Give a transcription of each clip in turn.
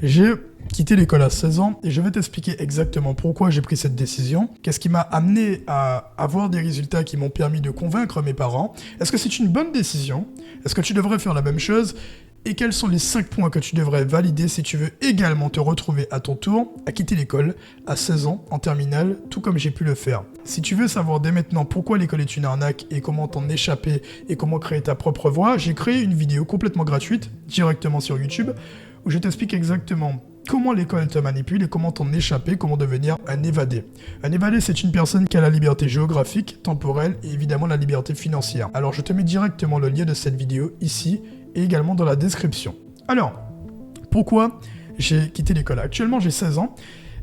J'ai quitté l'école à 16 ans et je vais t'expliquer exactement pourquoi j'ai pris cette décision, qu'est-ce qui m'a amené à avoir des résultats qui m'ont permis de convaincre mes parents, est-ce que c'est une bonne décision, est-ce que tu devrais faire la même chose, et quels sont les 5 points que tu devrais valider si tu veux également te retrouver à ton tour à quitter l'école à 16 ans en terminale, tout comme j'ai pu le faire. Si tu veux savoir dès maintenant pourquoi l'école est une arnaque et comment t'en échapper et comment créer ta propre voie, j'ai créé une vidéo complètement gratuite directement sur YouTube où je t'explique exactement comment l'école te manipule et comment t'en échapper, comment devenir un évadé. Un évadé, c'est une personne qui a la liberté géographique, temporelle et évidemment la liberté financière. Alors je te mets directement le lien de cette vidéo ici et également dans la description. Alors, pourquoi j'ai quitté l'école? Actuellement, j'ai 16 ans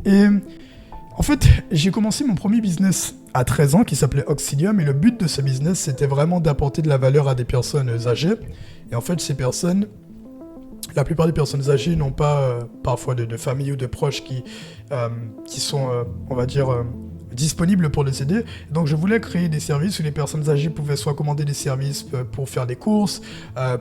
et en fait, j'ai commencé mon premier business à 13 ans qui s'appelait Oxylium et le but de ce business, c'était vraiment d'apporter de la valeur à des personnes âgées. Et en fait, ces personnes, la plupart des personnes âgées n'ont pas parfois de famille ou de proches qui sont, on va dire, disponibles pour les aider. Donc je voulais créer des services où les personnes âgées pouvaient soit commander des services pour faire des courses,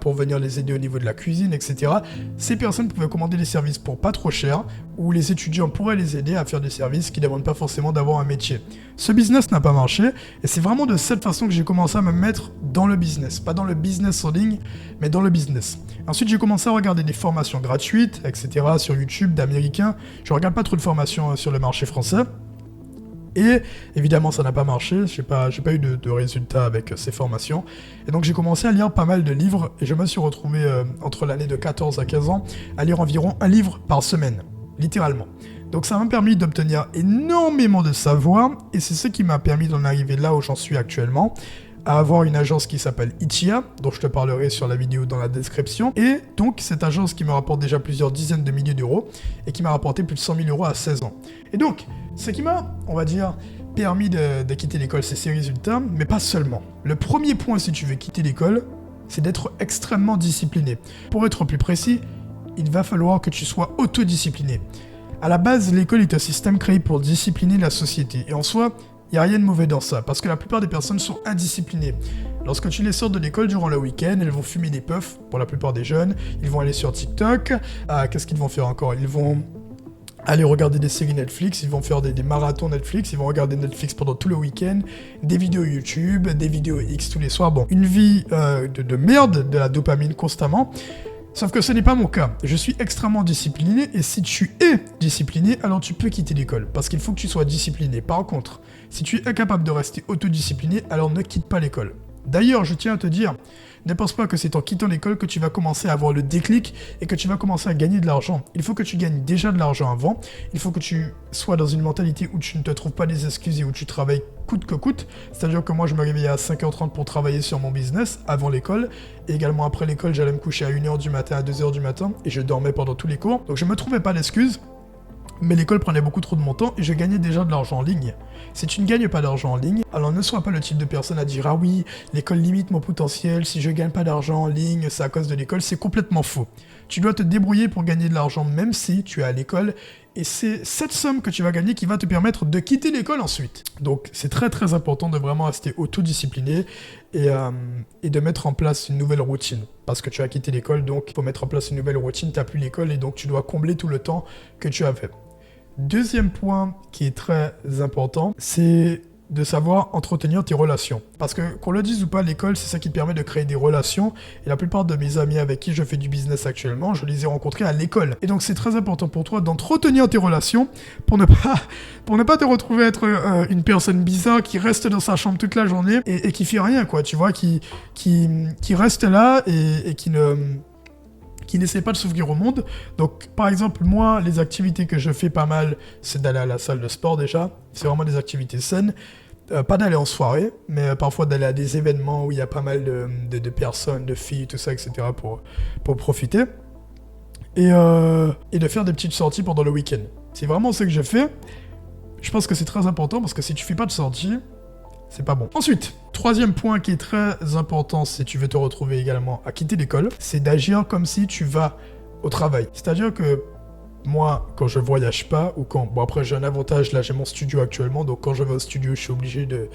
pour venir les aider au niveau de la cuisine, etc. Ces personnes pouvaient commander des services pour pas trop cher, où les étudiants pourraient les aider à faire des services qui ne demandent pas forcément d'avoir un métier. Ce business n'a pas marché, et c'est vraiment de cette façon que j'ai commencé à me mettre dans le business. Pas dans le business en ligne, mais dans le business. Ensuite, j'ai commencé à regarder des formations gratuites, etc. sur YouTube d'Américains. Je regarde pas trop de formations sur le marché français. Et évidemment, ça n'a pas marché, j'ai pas eu de résultats avec ces formations. Et donc j'ai commencé à lire pas mal de livres, et je me suis retrouvé entre l'année de 14 à 15 ans à lire environ un livre par semaine, littéralement. Donc ça m'a permis d'obtenir énormément de savoir, et c'est ce qui m'a permis d'en arriver là où j'en suis actuellement, à avoir une agence qui s'appelle Ichia, dont je te parlerai sur la vidéo dans la description. Et donc cette agence qui me rapporte déjà plusieurs dizaines de milliers d'euros, et qui m'a rapporté plus de 100 000 euros à 16 ans. Et donc, ce qui m'a, on va dire, permis de quitter l'école, c'est ces résultats, mais pas seulement. Le premier point si tu veux quitter l'école, c'est d'être extrêmement discipliné. Pour être plus précis, il va falloir que tu sois autodiscipliné. À la base, l'école est un système créé pour discipliner la société. Et en soi, il n'y a rien de mauvais dans ça, parce que la plupart des personnes sont indisciplinées. Lorsque tu les sors de l'école durant le week-end, elles vont fumer des puffs, pour la plupart des jeunes, ils vont aller sur TikTok, qu'est-ce qu'ils vont faire encore? Ils vont aller regarder des séries Netflix, ils vont faire des marathons Netflix, ils vont regarder Netflix pendant tout le week-end, des vidéos YouTube, des vidéos X tous les soirs. Bon, une vie de merde, de la dopamine constamment. Sauf que ce n'est pas mon cas. Je suis extrêmement discipliné, et si tu es discipliné, alors tu peux quitter l'école, parce qu'il faut que tu sois discipliné. Par contre, si tu es incapable de rester autodiscipliné, alors ne quitte pas l'école. D'ailleurs, je tiens à te dire, ne pense pas que c'est en quittant l'école que tu vas commencer à avoir le déclic et que tu vas commencer à gagner de l'argent. Il faut que tu gagnes déjà de l'argent avant. Il faut que tu sois dans une mentalité où tu ne te trouves pas des excuses et où tu travailles coûte que coûte. C'est-à-dire que moi, je me réveillais à 5h30 pour travailler sur mon business avant l'école. Et également après l'école, j'allais me coucher à 1h du matin, à 2h du matin. Et je dormais pendant tous les cours. Donc je ne me trouvais pas d'excuses. Mais l'école prenait beaucoup trop de mon temps et je gagnais déjà de l'argent en ligne. Si tu ne gagnes pas d'argent en ligne, alors ne sois pas le type de personne à dire « Ah oui, l'école limite mon potentiel, si je gagne pas d'argent en ligne, c'est à cause de l'école », c'est complètement faux. Tu dois te débrouiller pour gagner de l'argent même si tu es à l'école, et c'est cette somme que tu vas gagner qui va te permettre de quitter l'école ensuite. Donc c'est très très important de vraiment rester autodiscipliné et de mettre en place une nouvelle routine. Parce que tu as quitté l'école, donc pour mettre en place une nouvelle routine, tu n'as plus l'école et donc tu dois combler tout le temps que tu avais. Deuxième point qui est très important, c'est de savoir entretenir tes relations. Parce que, qu'on le dise ou pas, l'école, c'est ça qui te permet de créer des relations. Et la plupart de mes amis avec qui je fais du business actuellement, je les ai rencontrés à l'école. Et donc, c'est très important pour toi d'entretenir tes relations pour ne pas te retrouver être une personne bizarre qui reste dans sa chambre toute la journée et qui fait rien, quoi, tu vois, qui reste là et qui n'essaie pas de s'ouvrir au monde. Donc, par exemple, moi, les activités que je fais pas mal, c'est d'aller à la salle de sport déjà. C'est vraiment des activités saines. Pas d'aller en soirée, mais parfois d'aller à des événements où il y a pas mal de personnes, de filles, tout ça, etc. pour profiter. Et de faire des petites sorties pendant le week-end. C'est vraiment ce que je fais. Je pense que c'est très important parce que si tu fais pas de sortie, c'est pas bon. Ensuite, troisième point qui est très important si tu veux te retrouver également à quitter l'école, c'est d'agir comme si tu vas au travail. C'est-à-dire que moi, quand je voyage pas, ou quand... Bon, après, j'ai un avantage, là, j'ai mon studio actuellement, donc quand je vais au studio, je suis obligé de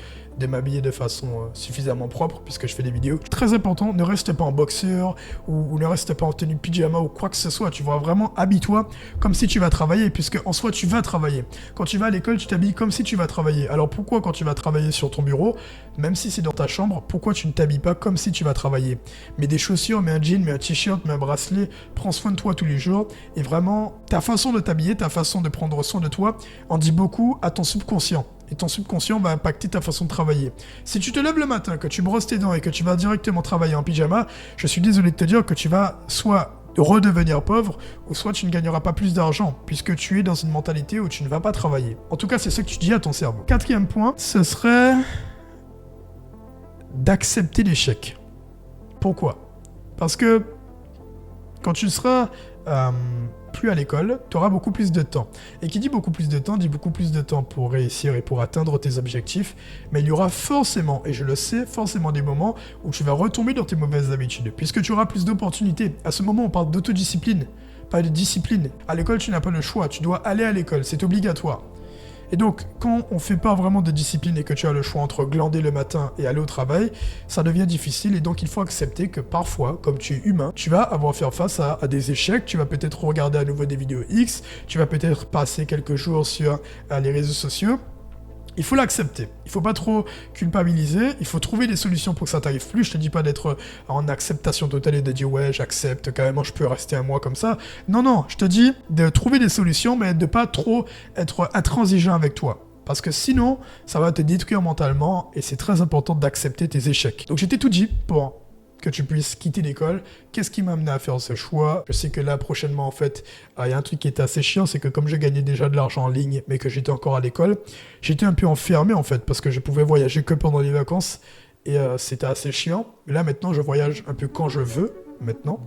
m'habiller de façon suffisamment propre, puisque je fais des vidéos. Très important, ne reste pas en boxeur, ou ne reste pas en tenue pyjama, ou quoi que ce soit. Tu vois, vraiment, habille-toi comme si tu vas travailler, puisque en soi, tu vas travailler. Quand tu vas à l'école, tu t'habilles comme si tu vas travailler. Alors pourquoi, quand tu vas travailler sur ton bureau, même si c'est dans ta chambre, pourquoi tu ne t'habilles pas comme si tu vas travailler? Mets des chaussures, mets un jean, mets un t-shirt, mets un bracelet, prends soin de toi tous les jours, et vraiment, ta façon de t'habiller, ta façon de prendre soin de toi, en dit beaucoup à ton subconscient. Et ton subconscient va impacter ta façon de travailler. Si tu te lèves le matin, que tu brosses tes dents et que tu vas directement travailler en pyjama, je suis désolé de te dire que tu vas soit redevenir pauvre, ou soit tu ne gagneras pas plus d'argent, puisque tu es dans une mentalité où tu ne vas pas travailler. En tout cas, c'est ce que tu dis à ton cerveau. Quatrième point, ce serait d'accepter l'échec. Pourquoi? Parce que quand tu seras plus à l'école, tu auras beaucoup plus de temps. Et qui dit beaucoup plus de temps, dit beaucoup plus de temps pour réussir et pour atteindre tes objectifs, mais il y aura forcément, et je le sais, forcément des moments où tu vas retomber dans tes mauvaises habitudes, puisque tu auras plus d'opportunités. À ce moment, on parle d'autodiscipline, pas de discipline. À l'école, tu n'as pas le choix, tu dois aller à l'école, c'est obligatoire. Et donc, quand on fait pas vraiment de discipline et que tu as le choix entre glander le matin et aller au travail, ça devient difficile et donc il faut accepter que parfois, comme tu es humain, tu vas avoir à faire face à des échecs, tu vas peut-être regarder à nouveau des vidéos X, tu vas peut-être passer quelques jours sur les réseaux sociaux. Il faut l'accepter. Il faut pas trop culpabiliser. Il faut trouver des solutions pour que ça t'arrive plus. Je te dis pas d'être en acceptation totale et de dire ouais, j'accepte, carrément, je peux rester un mois comme ça. Non, non, je te dis de trouver des solutions, mais de pas trop être intransigeant avec toi. Parce que sinon, ça va te détruire mentalement et c'est très important d'accepter tes échecs. Donc j'étais tout dit pour que tu puisses quitter l'école. Qu'est-ce qui m'a amené à faire ce choix? Je sais que là, prochainement, en fait, il y a un truc qui était assez chiant, c'est que comme je gagnais déjà de l'argent en ligne, mais que j'étais encore à l'école, j'étais un peu enfermé, en fait, parce que je pouvais voyager que pendant les vacances, et c'était assez chiant. Mais là, maintenant, je voyage un peu quand je veux, maintenant.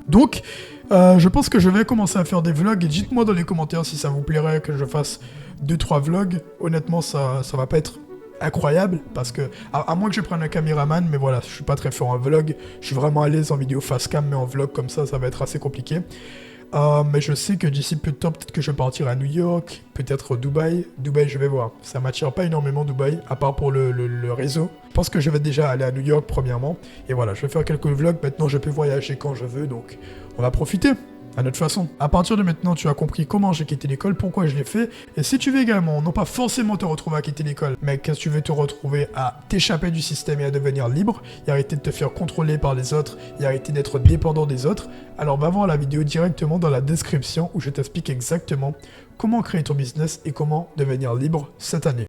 Donc, je pense que je vais commencer à faire des vlogs, et dites-moi dans les commentaires si ça vous plairait que je fasse 2-3 vlogs. Honnêtement, ça va pas être incroyable, parce que, à moins que je prenne un caméraman, mais voilà, je suis pas très fort en vlog, je suis vraiment à l'aise en vidéo face cam, mais en vlog comme ça va être assez compliqué. Mais je sais que d'ici peu de temps, peut-être que je partirai à New York, peut-être Dubaï. Dubaï, je vais voir. Ça m'attire pas énormément, Dubaï, à part pour le réseau. Je pense que je vais déjà aller à New York, premièrement. Et voilà, je vais faire quelques vlogs. Maintenant, je peux voyager quand je veux, donc on va profiter. À notre façon. À partir de maintenant, tu as compris comment j'ai quitté l'école, pourquoi je l'ai fait, et si tu veux également, non pas forcément te retrouver à quitter l'école, mais que tu veux te retrouver à t'échapper du système et à devenir libre, et arrêter de te faire contrôler par les autres, et arrêter d'être dépendant des autres, alors va voir la vidéo directement dans la description où je t'explique exactement comment créer ton business et comment devenir libre cette année.